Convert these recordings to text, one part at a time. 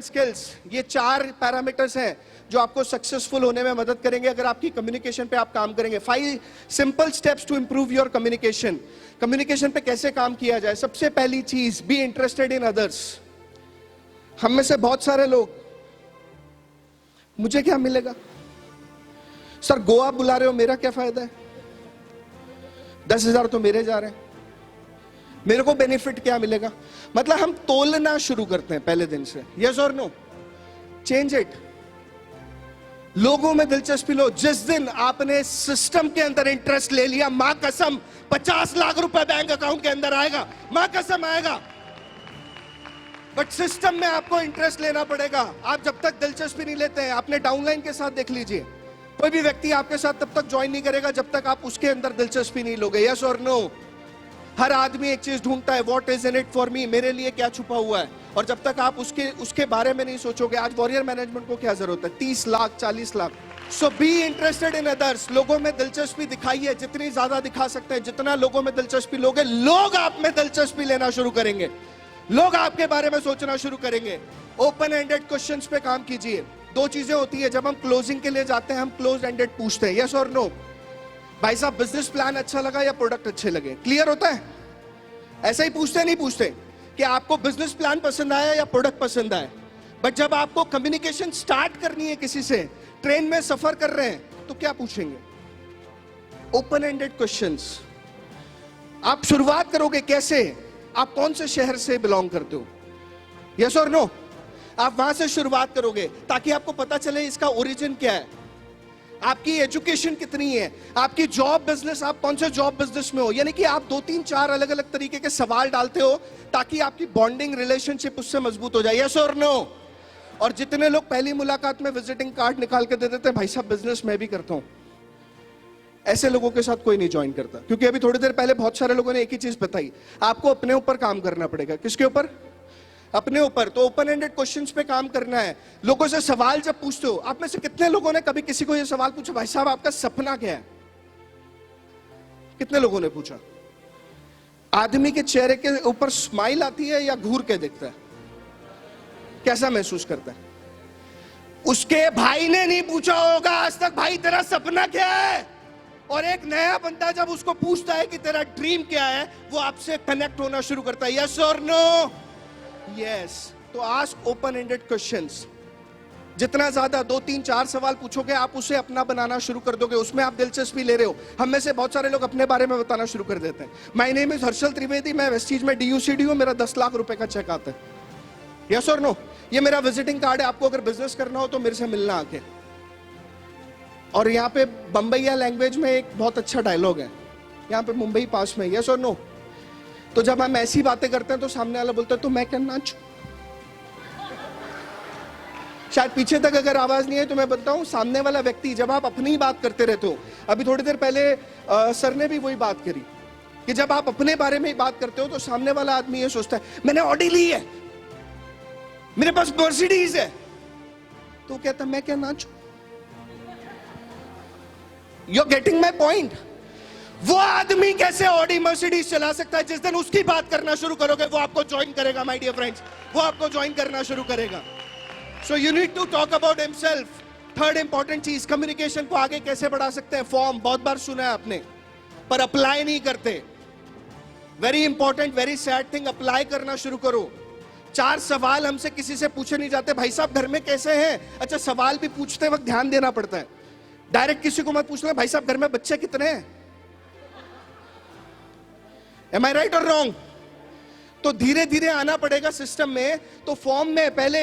Skills, ये 4 parameters हैं जो आपको सक्सेसफुल होने में मदद करेंगे अगर आपकी कम्युनिकेशन पे आप काम करेंगे। 5 simple steps to improve your communication. Communication पे कैसे काम किया जाए? सबसे पहली चीज, बी इंटरेस्टेड इन अदर्स। हम में से बहुत सारे लोग, मुझे क्या मिलेगा सर, गोवा बुला रहे हो, मेरा क्या फायदा है? 10,000 तो मेरे जा रहे हैं, मेरे को बेनिफिट क्या मिलेगा? मतलब हम तोलना शुरू करते हैं पहले दिन से। यस और नो? Change it. लोगों में दिलचस्पी लो। जिस दिन आपने सिस्टम के अंदर इंटरेस्ट ले लिया, मां कसम 50 लाख रुपए बैंक अकाउंट के अंदर आएगा, मां कसम आएगा। बट सिस्टम में आपको इंटरेस्ट लेना पड़ेगा। आप जब तक दिलचस्पी नहीं लेते हैं, आपने डाउनलाइन के साथ देख लीजिए, कोई भी व्यक्ति आपके साथ तब तक ज्वाइन नहीं करेगा जब तक आप उसके अंदर दिलचस्पी नहीं लोगे। यस और नो? हर आदमी एक चीज ढूंढता है, what is in it for me, मेरे लिए क्या छुपा हुआ है। और जब तक आप उसके बारे में नहीं सोचोगे, आज वॉरियर मैनेजमेंट को क्या जरूरत है? 30 लाख 40 लाख। सो बी इंटरेस्टेड इन अदर्स। लोगों में दिलचस्पी दिखाइए, जितनी ज्यादा दिखा सकते हैं। जितना लोगों में दिलचस्पी लोगे, लोग आप में दिलचस्पी लेना शुरू करेंगे, लोग आपके बारे में सोचना शुरू करेंगे। ओपन एंडेड क्वेश्चंस पे काम कीजिए। 2 चीजें होती है जब हम क्लोजिंग के लिए जाते हैं, हम क्लोज एंडेड पूछते हैं, यस और नो? भाई साहब, बिजनेस प्लान अच्छा लगा या प्रोडक्ट अच्छे लगे? क्लियर होता है? ऐसा ही पूछते नहीं पूछते कि आपको बिजनेस प्लान पसंद आया या प्रोडक्ट पसंद आया। बट जब आपको कम्युनिकेशन स्टार्ट करनी है किसी से, ट्रेन में सफर कर रहे हैं, तो क्या पूछेंगे? Open ended questions. आप शुरुआत करोगे कैसे? आप कौन से शहर से बिलोंग करते हो? यस और नो? आप वहां से शुरुआत करोगे ताकि आपको पता चले इसका ओरिजिन क्या है, आपकी एजुकेशन कितनी है, आपकी जॉब बिजनेस, आप कौन से जॉब बिजनेस में हो। यानी कि आप 2 3 4 अलग अलग तरीके के सवाल डालते हो ताकि आपकी बॉन्डिंग रिलेशनशिप उससे मजबूत हो जाए। यस और नो? और जितने लोग पहली मुलाकात में विजिटिंग कार्ड निकाल के दे देते हैं, भाई साहब बिजनेस मैं भी करता हूं, ऐसे लोगों के साथ कोई नहीं ज्वाइन करता। क्योंकि अभी थोड़ी देर पहले बहुत सारे लोगों ने एक ही चीज बताई, आपको अपने ऊपर काम करना पड़ेगा। किसके ऊपर? अपने ऊपर। तो ओपन एंडेड क्वेश्चंस पे काम करना है। लोगों से सवाल जब पूछते हो, आप में से कितने लोगों ने कभी किसी को यह सवाल पूछा, भाई साहब आपका सपना क्या है? कितने लोगों ने पूछा? आदमी के चेहरे के ऊपर स्माइल आती है या घूर के देखता है? कैसा महसूस करता है? उसके भाई ने नहीं पूछा होगा आज तक, भाई तेरा सपना क्या है? और एक नया बंदा जब उसको पूछता है कि तेरा ड्रीम क्या है, वो आपसे कनेक्ट होना शुरू करता है। यस और नो? यस। तो आस्क ओपन एंडेड क्वेश्चंस। जितना ज्यादा 2 3 4 सवाल पूछोगे, आप उसे अपना बनाना शुरू कर दोगे, उसमें आप दिलचस्पी ले रहे हो। हम में से बहुत सारे लोग अपने बारे में बताना शुरू कर देते हैं। My name is Harshal Trivedi, मैं वेस्टीज में DUCD हूं, मेरा 10 लाख रुपए का चेक आता है। यस और नो? ये मेरा विजिटिंग कार्ड है, आपको अगर बिजनेस करना हो तो मेरे से मिलना आके। और यहाँ पे बम्बईया लैंग्वेज में एक बहुत अच्छा डायलॉग है, यहाँ पे मुंबई पास में। यस और नो? तो जब हम ऐसी बातें करते हैं तो सामने वाला बोलता है तो मैं क्या नाचूं? शायद पीछे तक अगर आवाज नहीं है तो मैं बताता हूं, सामने वाला व्यक्ति, जब आप अपनी बात करते रहते हो, अभी थोड़ी देर पहले सर ने भी वही बात करी कि जब आप अपने बारे में बात करते हो तो सामने वाला आदमी ये सोचता है मैंने ऑडी ली है, मेरे पास मर्सिडीज है, तो कहता मैं क्या नाचूं? You are getting my point? वो आदमी कैसे ऑडी मर्सिडीज चला सकता है? जिस दिन उसकी बात करना शुरू करोगे, वो आपको ज्वाइन करेगा। माय डियर फ्रेंड्स, वो आपको ज्वाइन करना शुरू करेगा। So you need to talk about himself. Third important चीज, कम्युनिकेशन को आगे कैसे बढ़ा सकते हैं? फॉर्म बहुत बार सुना है आपने, पर अप्लाई नहीं करते। Very important, very sad thing, apply करना शुरू करो। 4 सवाल हमसे किसी से पूछे नहीं जाते। भाई साहब घर में कैसे हैं? अच्छा, सवाल भी पूछते वक्त ध्यान देना पड़ता है। डायरेक्ट किसी को मत पूछना भाई साहब घर में बच्चे कितने हैं। Am I right or wrong? तो धीरे धीरे आना पड़ेगा सिस्टम में। तो फॉर्म में पहले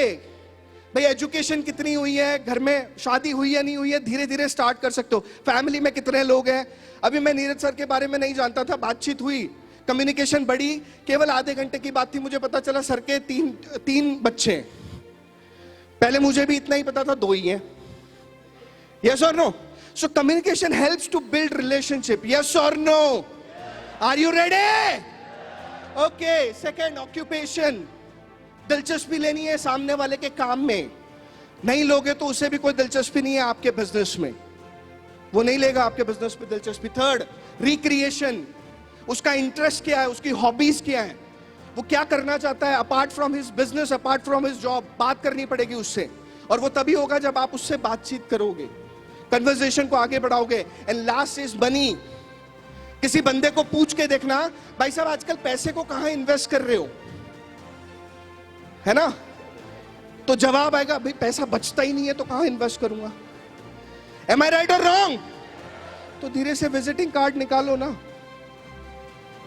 भाई एजुकेशन कितनी हुई है, घर में शादी हुई है नहीं हुई है, धीरे धीरे स्टार्ट कर सकते हो। फैमिली में कितने लोग हैं? अभी मैं नीरज सर के बारे में नहीं जानता था, बातचीत हुई, कम्युनिकेशन बढ़ी, केवल आधे घंटे की बात थी, मुझे पता चला सर के 3 बच्चे। पहले मुझे भी इतना ही पता था 2 ही हैं। यस और no? So communication helps to build relationship. Yes और no? Are you ready? Okay, second, occupation. दिलचस्पी लेनी है सामने वाले के काम में। नहीं लोगे तो उसे भी कोई दिलचस्पी नहीं है आपके बिजनेस में, वो नहीं लेगा आपके बिजनेस में दिलचस्पी। Third, recreation. उसका इंटरेस्ट क्या है, उसकी हॉबीज क्या है, वो क्या करना चाहता है apart from his business, apart from his job, बात करनी पड़ेगी उससे। और वो तभी होगा जब आप उससे बातचीत करोगे, कन्वर्सेशन को आगे बढ़ाओगे। And last is money. किसी बंदे को पूछ के देखना, भाई साहब आजकल पैसे को कहां इन्वेस्ट कर रहे हो, है ना? तो जवाब आएगा, भाई पैसा बचता ही नहीं है तो कहां इन्वेस्ट करूंगा। एम आई राइट और रॉन्ग? तो धीरे से विजिटिंग कार्ड निकालो ना।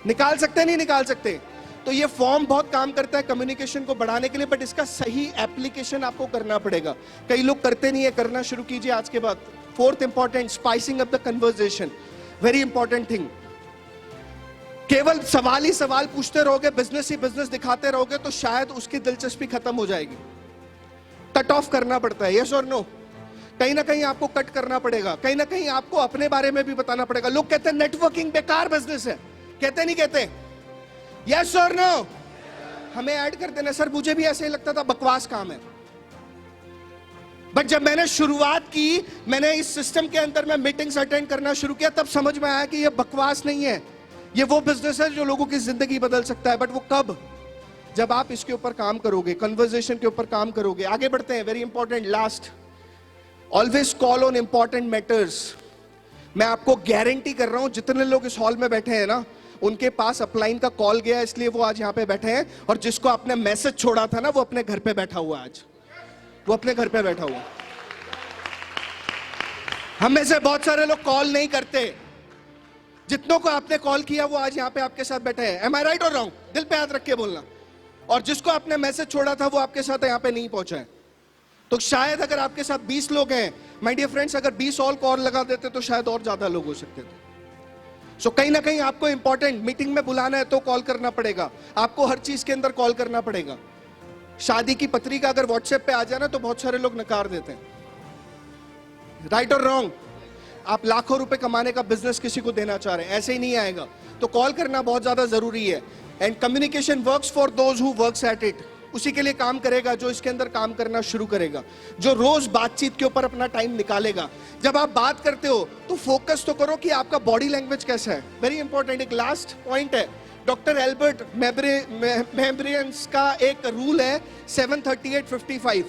निकाल सकते नहीं निकाल सकते? तो ये फॉर्म बहुत काम करता है कम्युनिकेशन को बढ़ाने के लिए, बट इसका सही एप्लीकेशन आपको करना पड़ेगा। कई लोग करते नहीं है, करना शुरू कीजिए आज के बाद। Fourth important, spicing up the conversation, very important thing. केवल सवाल ही सवाल पूछते रहोगे, बिजनेस ही बिजनेस दिखाते रहोगे, तो शायद उसकी दिलचस्पी खत्म हो जाएगी। कट ऑफ करना पड़ता है, यस और नो? कहीं ना कहीं आपको कट करना पड़ेगा, कहीं ना कहीं आपको अपने बारे में भी बताना पड़ेगा। लोग कहते हैं नेटवर्किंग बेकार बिजनेस है, कहते नहीं कहते? यस और नो? हमें ऐड कर देना। सर मुझे भी ऐसे ही लगता था, बकवास काम है। बट जब मैंने शुरुआत की, मैंने इस सिस्टम के अंदर में मीटिंग्स अटेंड करना शुरू किया, तब समझ में आया कि ये बकवास नहीं है, ये वो बिजनेस है जो लोगों की जिंदगी बदल सकता है। बट वो कब? जब आप इसके ऊपर काम करोगे, कन्वर्सेशन के ऊपर काम करोगे। आगे बढ़ते हैं, very important last, always call on important matters. मैं आपको गारंटी कर रहा हूं, जितने लोग इस हॉल में बैठे हैं ना, उनके पास अपलाइन का कॉल गया, इसलिए वो आज यहां पे बैठे हैं। और जिसको आपने मैसेज छोड़ा था ना, वो अपने घर पे बैठा हुआ, आज वो अपने घर पे बैठा हुआ। हम में से बहुत सारे लोग कॉल नहीं करते, जितनों को आपने कॉल किया वो आज यहां पे आपके साथ बैठे हैं। एम आई राइट और रॉन्ग? दिल पे याद रख के बोलना। और जिसको आपने मैसेज छोड़ा था वो आपके साथ यहां पे नहीं पहुंचा है। तो शायद अगर आपके साथ 20 लोग हैं, माय डियर फ्रेंड्स, अगर 20 और कॉल लगा देते तो शायद और ज्यादा लोग हो सकते थे। सो कहीं ना कहीं आपको इंपॉर्टेंट मीटिंग में बुलाना है तो कॉल करना पड़ेगा, आपको हर चीज के अंदर कॉल करना पड़ेगा। शादी की पत्रिका अगर व्हाट्सएप पे आ जाए ना, तो बहुत सारे लोग नकार देते हैं। राइट और रॉन्ग? आप लाखों रुपए कमाने का बिजनेस किसी को देना चाह रहे हैं, ऐसे ही नहीं आएगा। तो कॉल करना बहुत ज्यादा जरूरी है। And communication works for those who works at it. उसी के लिए काम करेगा जो इसके अंदर काम करना शुरू करेगा, जो रोज बातचीत के ऊपर अपना टाइम निकालेगा। जब आप बात करते हो तो फोकस तो करो कि आपका बॉडी लैंग्वेज कैसा है, वेरी इंपॉर्टेंट। एक लास्ट पॉइंट है, डॉक्टर एल्बर्ट मेब्रियंस का एक रूल है 738-55।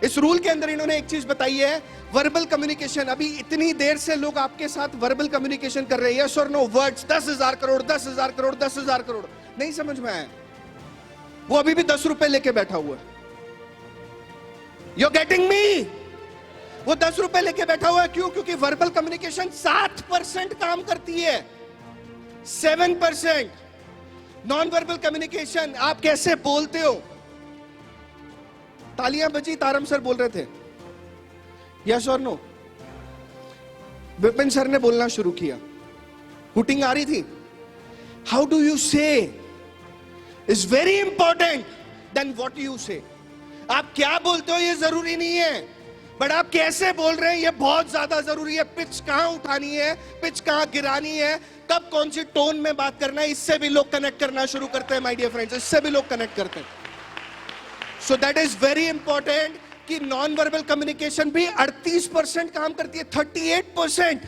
इस रूल के अंदर इन्होंने एक चीज बताई है, वर्बल कम्युनिकेशन। अभी इतनी देर से लोग आपके साथ वर्बल कम्युनिकेशन कर रहे हैं, यस और नो, वर्ड्स 10,000 करोड़ 10,000 करोड़ 10,000 करोड़, नहीं समझ में आया। वो अभी भी 10 रुपए लेके बैठा हुआ है। You getting me? वो 10 रुपए लेके बैठा हुआ है, क्यों? क्योंकि वर्बल कम्युनिकेशन 7% काम करती है, 7%। नॉन वर्बल कम्युनिकेशन, आप कैसे बोलते हो। तालियां बजी, तारम सर बोल रहे थे, यस और नो? विपिन सर ने बोलना शुरू किया, हुटिंग आ रही थी। How do you say is very important than what you say. आप क्या बोलते हो ये जरूरी नहीं है, बट आप कैसे बोल रहे हैं ये बहुत ज्यादा जरूरी है। पिच कहां उठानी है, पिच कहां गिरानी है, कब कौन सी टोन में बात करना है, इससे भी लोग कनेक्ट करना शुरू करते हैं माय डियर फ्रेंड्स, इससे भी लोग कनेक्ट करते हैं। So that is very important कि नॉन वर्बल कम्युनिकेशन भी 38% काम करती है, 38%।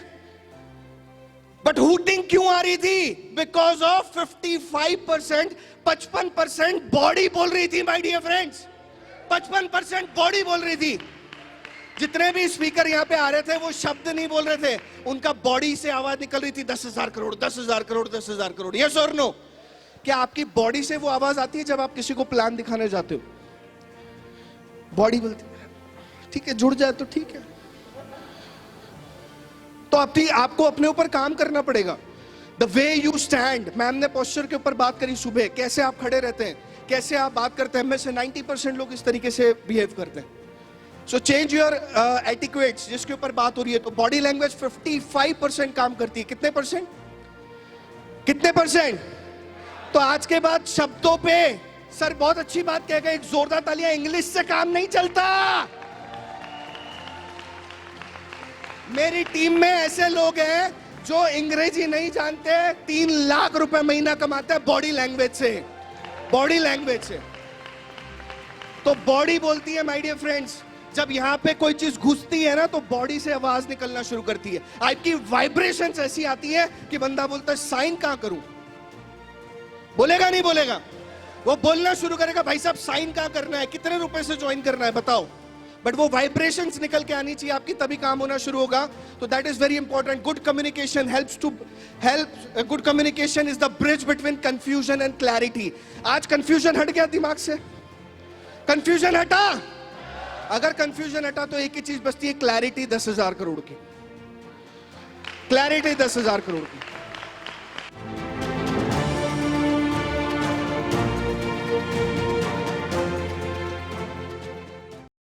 बट हुटिंग क्यों आ रही थी? बिकॉज ऑफ 55%, 55% बॉडी बोल रही थी माय डियर फ्रेंड्स, 55% बॉडी बोल रही थी। जितने भी स्पीकर यहां पे आ रहे थे वो शब्द नहीं बोल रहे थे, उनका बॉडी से आवाज निकल रही थी, 10,000 करोड़ 10,000 करोड़ 10,000 करोड़। यस और नो? क्या आपकी बॉडी से वो आवाज आती है जब आप किसी को प्लान दिखाने जाते हो? बॉडी बोलती है ठीक है, जुड़ जाए तो ठीक है। तो आपको अपने ऊपर काम करना पड़ेगा। The way you stand, ma'am ने पोस्चर के ऊपर बात करी सुबह, कैसे आप खड़े रहते हैं, कैसे आप बात करते हैं। में से 90% लोग इस तरीके से बिहेव करते हैं। सो चेंज योर एटिक्वेट्स, जिसके ऊपर बात हो रही है। तो बॉडी लैंग्वेज 55% काम करती है। कितने परसेंट? कितने परसेंट? तो आज के बाद शब्दों पे, सर बहुत अच्छी बात कह गए, एक जोरदार तालियां, इंग्लिश से काम नहीं चलता। मेरी टीम में ऐसे लोग हैं जो अंग्रेजी नहीं जानते, 3 लाख रुपए महीना कमाते हैं बॉडी लैंग्वेज से, बॉडी लैंग्वेज से। तो बॉडी बोलती है माय डियर फ्रेंड्स, जब यहां पे कोई चीज घुसती है ना तो बॉडी से आवाज निकलना शुरू करती है। आपकी वाइब्रेशंस ऐसी आती है कि बंदा बोलता है साइन कहां करूं, बोलेगा नहीं बोलेगा? वो बोलना शुरू करेगा, भाई साहब साइन कहाँ करना है, कितने रुपए से ज्वाइन करना है बताओ। बट वो वाइब्रेशंस निकल के आनी चाहिए आपकी, तभी काम होना शुरू होगा। तो that is very important. Good communication good communication is the bridge between confusion and clarity. आज कंफ्यूजन हट गया दिमाग से, कंफ्यूजन हटा। अगर कंफ्यूजन हटा तो एक ही चीज बचती है, क्लैरिटी 10,000 करोड़ की, क्लैरिटी 10,000 करोड़ की।